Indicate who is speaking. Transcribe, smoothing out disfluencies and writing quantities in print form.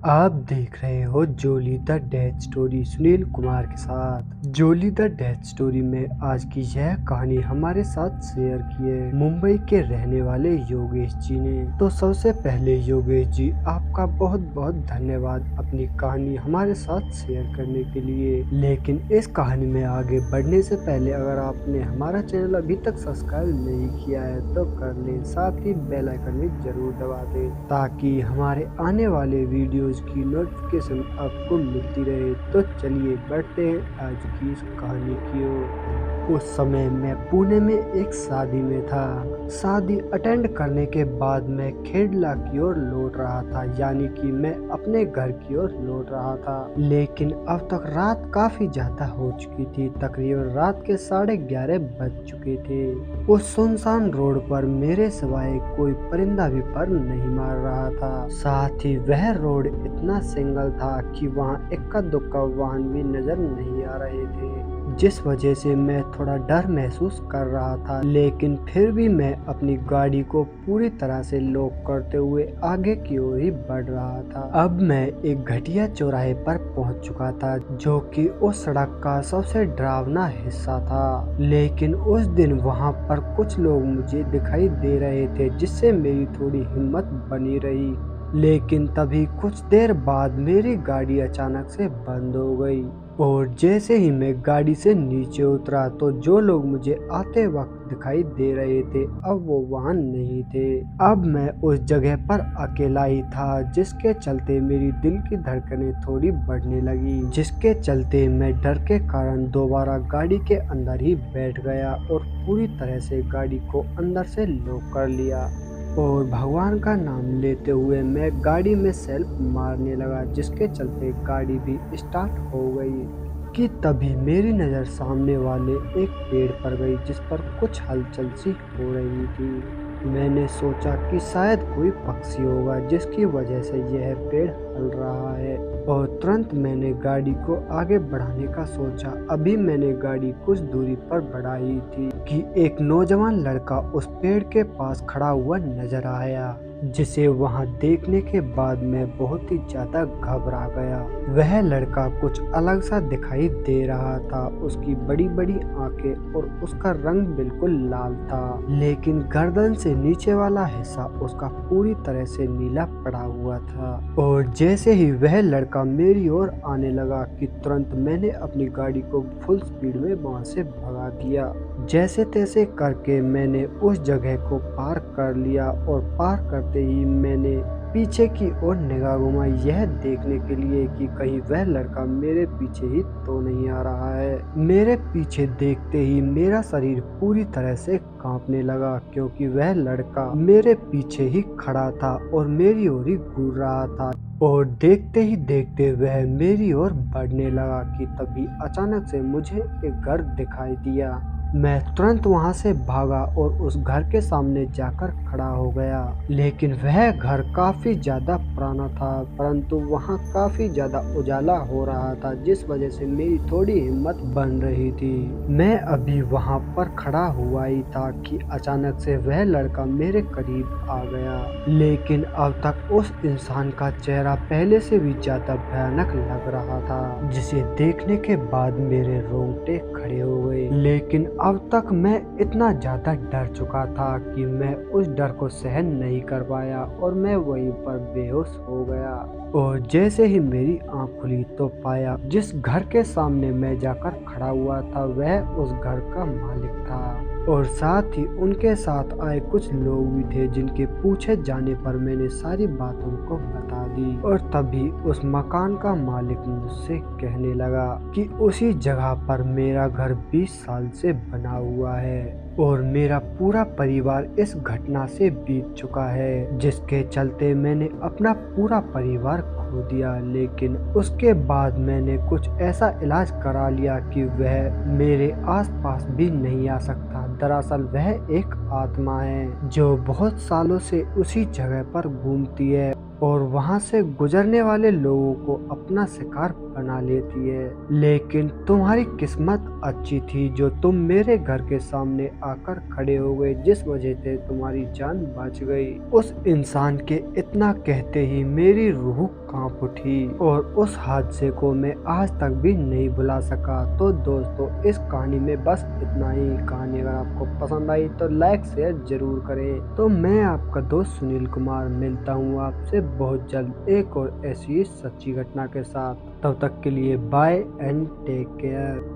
Speaker 1: आप देख रहे हो Jolly the death story Sunil Kumar के साथ। जोली द डेथ स्टोरी में आज की यह कहानी हमारे साथ शेयर की है मुंबई के रहने वाले योगेश जी ने। तो सबसे पहले योगेश जी आपका बहुत बहुत धन्यवाद अपनी कहानी हमारे साथ शेयर करने के लिए। लेकिन इस कहानी में आगे बढ़ने से पहले अगर आपने हमारा चैनल अभी तक सब्सक्राइब नहीं किया है तो कर लें, साथ ही बेल आइकन भी जरूर दबा दें ताकि हमारे आने वाले वीडियोस की नोटिफिकेशन आपको मिलती रहे। तो चलिए बढ़ते हैं आज की इस कहानी की ओर। उस समय मैं पुणे में एक शादी में था। शादी अटेंड करने के बाद मैं खेड़ला की ओर लौट रहा था, यानी कि मैं अपने घर की ओर लौट रहा था। लेकिन अब तक रात काफी ज्यादा हो चुकी थी, तकरीबन रात के 11:30 बज चुके थे। उस सुनसान रोड पर मेरे सिवाय कोई परिंदा भी पर नहीं मार रहा था। साथ ही वह रोड इतना सिंगल था कि वहाँ इक्का दुक्का वाहन भी नजर नहीं आ रहे थे, जिस वजह से मैं थोड़ा डर महसूस कर रहा था। लेकिन फिर भी मैं अपनी गाड़ी को पूरी तरह से लॉक करते हुए आगे की ओर ही बढ़ रहा था। अब मैं एक घटिया चौराहे पर पहुंच चुका था, जो कि उस सड़क का सबसे डरावना हिस्सा था। लेकिन उस दिन वहां पर कुछ लोग मुझे दिखाई दे रहे थे, जिससे मेरी थोड़ी हिम्मत बनी रही। लेकिन तभी कुछ देर बाद मेरी गाड़ी अचानक से बंद हो गई और जैसे ही मैं गाड़ी से नीचे उतरा तो जो लोग मुझे आते वक्त दिखाई दे रहे थे अब वो वहां नहीं थे। अब मैं उस जगह पर अकेला ही था, जिसके चलते मेरी दिल की धड़कनें थोड़ी बढ़ने लगी, जिसके चलते मैं डर के कारण दोबारा गाड़ी के अंदर ही बैठ गया और पूरी तरह से गाड़ी को अंदर से लॉक कर लिया और भगवान का नाम लेते हुए मैं गाड़ी में सेल्फ मारने लगा, जिसके चलते गाड़ी भी स्टार्ट हो गई कि तभी मेरी नज़र सामने वाले एक पेड़ पर गई, जिस पर कुछ हलचल सी हो रही थी। मैंने सोचा कि शायद कोई पक्षी होगा जिसकी वजह से यह पेड़ हल रहा है और तुरंत मैंने गाड़ी को आगे बढ़ाने का सोचा। अभी मैंने गाड़ी कुछ दूरी पर बढ़ाई थी कि एक नौजवान लड़का उस पेड़ के पास खड़ा हुआ नजर आया, जिसे वहां देखने के बाद मैं बहुत ही ज्यादा घबरा गया। वह लड़का कुछ अलग सा दिखाई दे रहा था, उसकी बड़ी बड़ी आंखें और उसका रंग बिल्कुल लाल था, लेकिन गर्दन से नीचे वाला हिस्सा उसका पूरी तरह से नीला पड़ा हुआ था। और जैसे ही वह लड़का मेरी ओर आने लगा कि तुरंत मैंने अपनी गाड़ी को फुल स्पीड में वहां से भगा दिया। जैसे तैसे करके मैंने उस जगह को पार कर लिया और पार करते ही मैंने पीछे की ओर निगाह घुमाई, यह देखने के लिए कि कहीं वह लड़का मेरे पीछे ही तो नहीं आ रहा है। मेरे पीछे देखते ही मेरा शरीर पूरी तरह से कांपने लगा, क्योंकि वह लड़का मेरे पीछे ही खड़ा था और मेरी ओर ही घूर रहा था। और देखते ही देखते वह मेरी ओर बढ़ने लगा कि तभी अचानक से मुझे एक घर दिखाई दिया। मैं तुरंत वहां से भागा और उस घर के सामने जाकर खड़ा हो गया। लेकिन वह घर काफी ज्यादा पुराना था, परंतु वहां काफी ज्यादा उजाला हो रहा था, जिस वजह से मेरी थोड़ी हिम्मत बन रही थी। मैं अभी वहां पर खड़ा हुआ ही था कि अचानक से वह लड़का मेरे करीब आ गया। लेकिन अब तक उस इंसान का चेहरा पहले से भी ज्यादा भयानक लग रहा था, जिसे देखने के बाद मेरे रोंगटे खड़े हो गए। लेकिन अब तक मैं इतना ज्यादा डर चुका था कि मैं उस डर को सहन नहीं कर पाया और मैं वहीं पर बेहोश हो गया। और जैसे ही मेरी आंख खुली तो पाया जिस घर के सामने मैं जाकर खड़ा हुआ था वह उस घर का मालिक था, और साथ ही उनके साथ आए कुछ लोग भी थे, जिनके पूछे जाने पर मैंने सारी बात उनको बता दी। और तभी उस मकान का मालिक मुझसे कहने लगा कि उसी जगह पर मेरा घर 20 साल से बना हुआ है और मेरा पूरा परिवार इस घटना से बीत चुका है, जिसके चलते मैंने अपना पूरा परिवार खो दिया। लेकिन उसके बाद मैंने कुछ ऐसा इलाज करा लिया कि वह मेरे आसपास भी नहीं आ सकता। दरअसल वह एक आत्मा है जो बहुत सालों से उसी जगह पर घूमती है और वहां से गुजरने वाले लोगों को अपना शिकार बना लेती है। लेकिन तुम्हारी किस्मत अच्छी थी जो तुम मेरे घर के सामने आकर खड़े हो गए, जिस वजह से तुम्हारी जान बच गई। उस इंसान के इतना कहते ही मेरी रूह कांप उठी और उस हादसे को मैं आज तक भी नहीं भुला सका। तो दोस्तों इस कहानी में बस इतना ही। कहानी अगर आपको पसंद आई तो लाइक शेयर जरूर करें। तो मैं आपका दोस्त सुनील कुमार मिलता हूँ आपसे बहुत जल्द एक और ऐसी ही सच्ची घटना के साथ। तब तक के लिए बाय एंड टेक केयर।